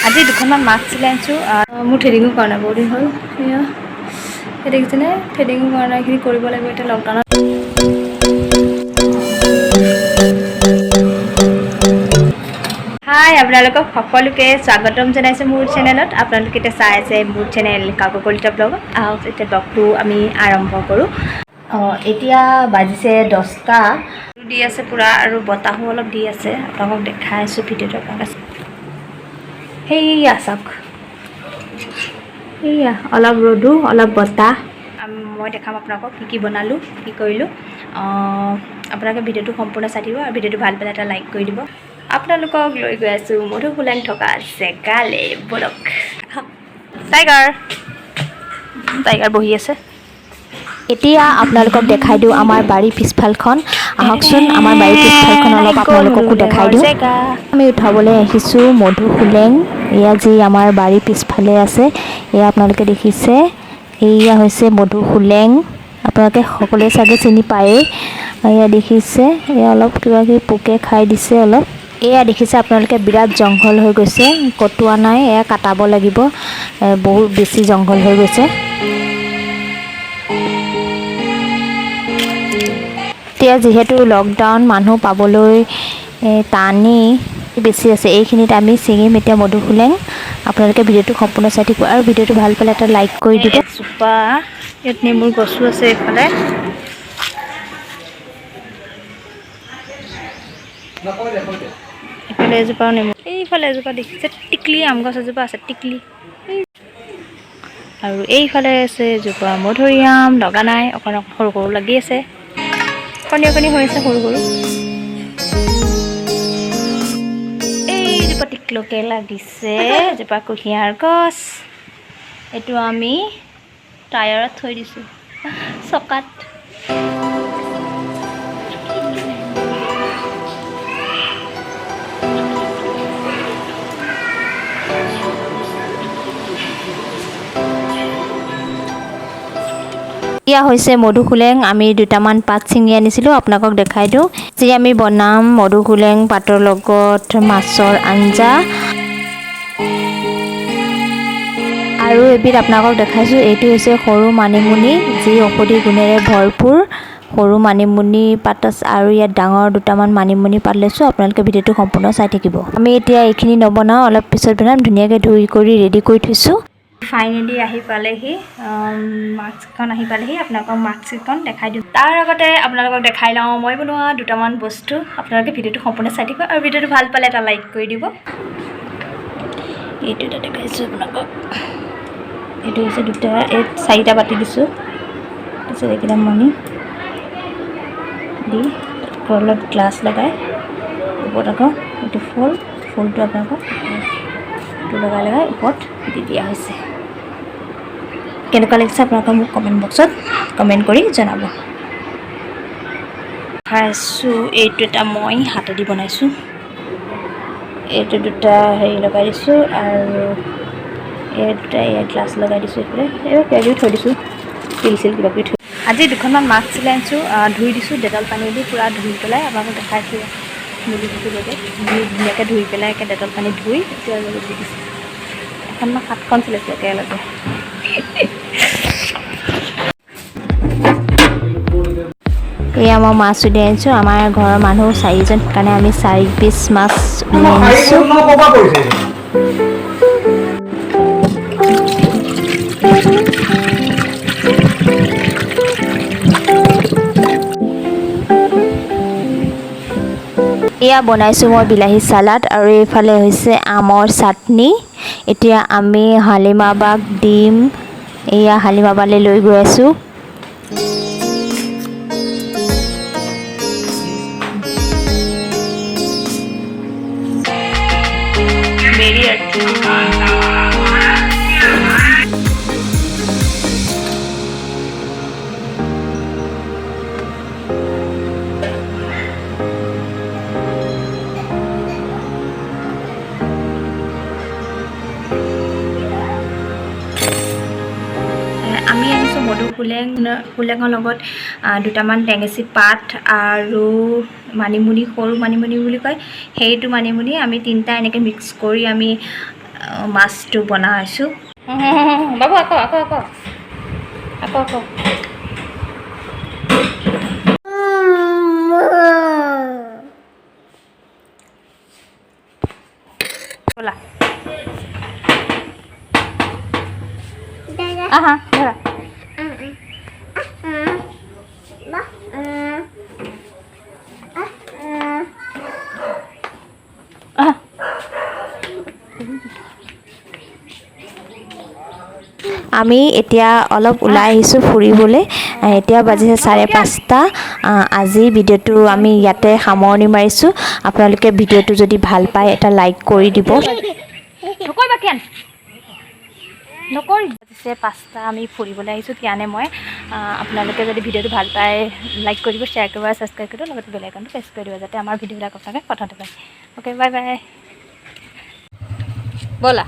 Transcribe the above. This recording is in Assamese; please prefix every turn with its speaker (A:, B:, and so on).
A: আজি দুখনমান মাস্ক চিলাই আনিছোঁ মোৰ থ্ৰেডিঙো কৰা নাই বহুত দিন হ'ল এয়া সেই দেখিছেনে থ্ৰেডিঙো কৰা নাই এইখিনি কৰিব লাগিব এতিয়া লকডাউনত হাই আপোনালোকক সকলোকে স্বাগতম জনাইছোঁ মোৰ চেনেলত আপোনালোকে এতিয়া চাই আছে মোৰ চেনেল কাকু কলিতা ব্লগ আহক এতিয়া ব্লগটো আমি আৰম্ভ কৰোঁ এতিয়া বাজিছে 10টা দি আছে পূৰা আৰু বতাহো অলপ দি আছে আপোনালোকক দেখাই আছোঁ ভিডিঅ'টো আপোনালোকে সেইয়া চাওক এইয়া অলপ ৰ'দো অলপ বতাহ মই দেখাম আপোনালোকক কি বনালোঁ কি কৰিলোঁ আপোনালোকে ভিডিঅ'টো সম্পূৰ্ণ চাই দিব আৰু ভিডিঅ'টো ভাল পালে এটা লাইক কৰি দিব আপোনালোকক লৈ গৈ আছোঁ মধুসোলেং থকা জেগালে বলক টাইগাৰ বহি আছে এতিয়া আপোনালোকক দেখাই দিওঁ আমাৰ বাৰীৰ পিছফালখন আহকচোন আমাৰ বাৰীৰ পিছফালখন অলপ আপোনালোককো দেখাই দিওঁ আমি উঠাবলৈ আহিছোঁ মধুসোলেং এয়া যি আমাৰ বাৰীৰ পিছফালে আছে এয়া আপোনালোকে দেখিছে এয়া হৈছে মধুসোলেং আপোনালোকে সকলোৱে চাগে চিনি পায়েই এয়া দেখিছে এয়া অলপ কিবা কিবি পোকে খাই দিছে অলপ এয়া দেখিছে আপোনালোকে বিৰাট জংঘল হৈ গৈছে কটোৱা নাই এয়া কাটাব লাগিব বহুত বেছি জংঘল হৈ গৈছে এতিয়া যিহেতু লকডাউন মানুহ পাবলৈ টানেই বেছি আছে এইখিনিত আমি ছিঙিম এতিয়া মধুসোলেং আপোনালোকে ভিডিঅ'টো সম্পূৰ্ণ চাই থাকিব আৰু ভিডিঅ'টো ভাল পালে এটা লাইক কৰি দিব এজোপা ইয়াত নেমুৰ গছো আছে এইফালে এইফালে এজোপাও নেমু এইফালে এজোপা দেখিছে টিকলি আম গছ এজোপা আছে টিকলি আৰু এইফালে আছে এজোপা মধুৰিআম লগা নাই অকণ সৰু সৰু লাগি আছে কণী হৈ আছে সৰু সৰু এইজোপা টিকলকে লাগিছে এজোপা কুঁহিয়াৰ গছ এইটো আমি টায়াৰত থৈ দিছোঁ চকাত এয়া হৈছে মধুসোলেং আমি দুটামান পাত ছিঙি আনিছিলোঁ আপোনালোকক দেখাই দিওঁ যি আমি বনাম মধুসোলেং পাতৰ লগত মাছৰ আঞ্জা আৰু এবিধ আপোনালোকক দেখাইছোঁ এইটো হৈছে সৰু মানিমুনি যি ঔষধি গুণেৰে ভৰপূৰ সৰু মানিমুনি পাত আছে আৰু ইয়াত ডাঙৰ দুটামান মানিমুনি পাত লৈছোঁ আপোনালোকে ভিডিঅ'টো সম্পূৰ্ণ চাই থাকিব আমি এতিয়া এইখিনি নবনাওঁ অলপ পিছত বনাম ধুনীয়াকৈ ধুই কৰি ৰেডি কৰি থৈছোঁ ফাইনেলি আহি পালেহি মাস্কখন আহি পালেহি আপোনালোকক মাস্কখন দেখাই দিওঁ তাৰ আগতে আপোনালোকক দেখাই লওঁ মই বনোৱা দুটামান বস্তু আপোনালোকে ভিডিঅ'টো সম্পূৰ্ণ চাই থাকিব আৰু ভিডিঅ'টো ভাল পালে এটা লাইক কৰি দিব এইটো এটা দেখাইছোঁ আপোনালোকক এইটো হৈছে দুটা এই 4টা বাতি দিছোঁ তাৰপিছত এইকেইটা মণি দি অলপ গ্লাছ লগাই ওপৰত আকৌ এইটো ফুলটো আপোনালোকক এইটো লগাই ওপৰত দি দিয়া হৈছে কেনেকুৱা লাগিছে আপোনালোকে মোক কমেণ্ট বক্সত কমেণ্ট কৰি জনাব খাইছোঁ এইটো এটা মই হাতেদি বনাইছোঁ এইটো দুটা হেৰি লগাই দিছোঁ আৰু এই দুটা এই গ্লাছ লগাই দিছোঁ এইফালে এইবোৰ কিবাকিবি থৈ দিছোঁ তিল কিবাকিবি থৈ আজি দুখনমান মাস্ক চিলাই আনিছোঁ ধুই দিছোঁ ডেটল পানী দি পূৰা ধুই পেলাই আপোনালোকক দেখাইছোঁ মিলি দিছোঁলৈকে ধুনীয়াকৈ ধুই পেলাই একে ডেটল পানী ধুই এতিয়া দি দিছোঁ এখন মই 7খন চিলাইছোঁ একেলগে এয়া মই মাছ উলিয়াই আনিছোঁ আমাৰ ঘৰৰ মানুহ 4জন সেইকাৰণে আমি 4 পিচ মাছ উলিয়াই আনিছোঁ এয়া বনাইছোঁ মই বিলাহী চালাড আৰু এইফালে হৈছে আমৰ চাটনি এতিয়া আমি হালিমাবাক দিম এয়া হালিমাবালৈ লৈ গৈ আছোঁ মধুসোলেঙৰ লগত দুটামান টেঙেচি পাত আৰু মানিমুনি সৰু মানিমুনি বুলি কয় সেইটো মানিমুনি আমি 3টা এনেকৈ মিক্স কৰি আমি মাছটো বনাইছোঁ। বাবু আকৌ ব'লা আহা ধৰা আমি এতিয়া অলপ ওলাই আহিছোঁ ফুৰিবলৈ। এতিয়া বাজিছে 5:30। আজি ভিডিঅ'টো আমি ইয়াতে সামৰণি মাৰিছোঁ। আপোনালোকে ভিডিঅ'টো যদি ভাল পায় এটা লাইক কৰি দিব। বাজিছে 5টা, আমি ফুৰিবলৈ আহিছোঁ কিয়ানে মই। আপোনালোকে যদি ভিডিঅ'টো ভাল পায় লাইক কৰি দিব, শ্বেয়াৰ কৰিব আৰু ছাবস্ক্ৰাইব কৰিব, লগতে বেল আইকনটো প্ৰেছ কৰি দিব যাতে আমাৰ ভিডিঅ'বিলাক আপোনালোকে প্ৰথমতে পায়। Okay, bye bye. ব'লা